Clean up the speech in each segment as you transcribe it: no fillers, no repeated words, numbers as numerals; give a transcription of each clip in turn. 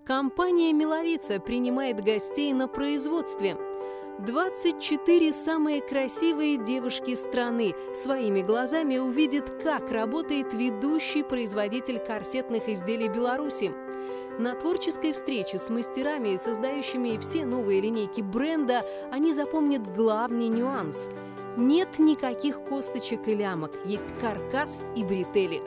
Компания «Миловица» принимает гостей на производстве. 24 самые красивые девушки страны своими глазами увидят, как работает ведущий производитель корсетных изделий Беларуси. На творческой встрече с мастерами, создающими все новые линейки бренда, они запомнят главный нюанс. Нет никаких косточек и лямок, есть каркас и бретели.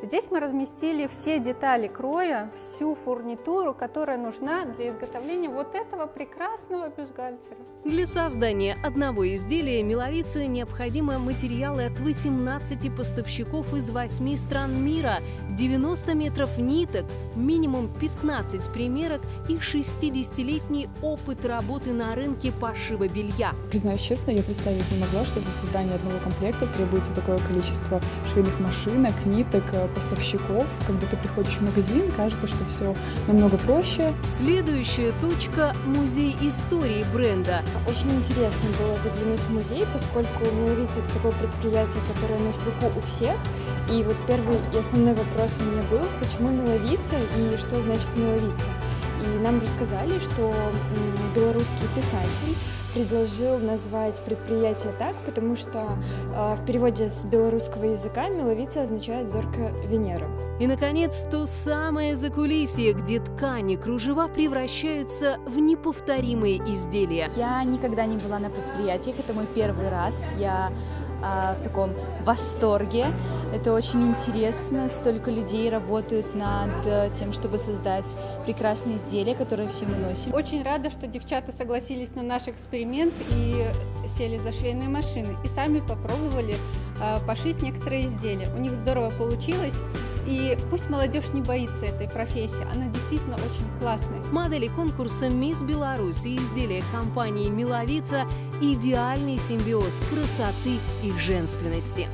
Здесь мы разместили все детали кроя, всю фурнитуру, которая нужна для изготовления вот этого прекрасного бюстгальтера. Для создания одного изделия «Миловице» необходимы материалы от 18 поставщиков из 8 стран мира, 90 метров ниток, минимум 15 примерок и 60-летний опыт работы на рынке пошива белья. Признаюсь честно, я представить не могла, что для создания одного комплекта требуется такое количество швейных машинок, ниток, поставщиков. Когда ты приходишь в магазин, кажется, что все намного проще. Следующая точка – музей истории бренда. Очень интересно было заглянуть в музей, поскольку «Миловица» — это такое предприятие, которое на слуху у всех. И вот первый и основной вопрос у меня был, почему «Миловица» и что значит «Миловица». И нам рассказали, что белорусский писатель предложил назвать предприятие так, потому что в переводе с белорусского языка «Миловица» означает «зоркая Венера». И, наконец, то самое закулисье, где ткани, кружева превращаются в неповторимые изделия. Я никогда не была на предприятиях, это мой первый раз. Я в таком восторге. Это очень интересно. Столько людей работают над тем, чтобы создать прекрасные изделия, которые все мы носим. Очень рада, что девчата согласились на наш эксперимент и сели за швейные машины. И сами попробовали пошить некоторые изделия. У них здорово получилось. И пусть молодежь не боится этой профессии, она действительно очень классная. Модели конкурса «Мисс Беларусь» и изделия компании «Миловица» – идеальный симбиоз красоты и женственности.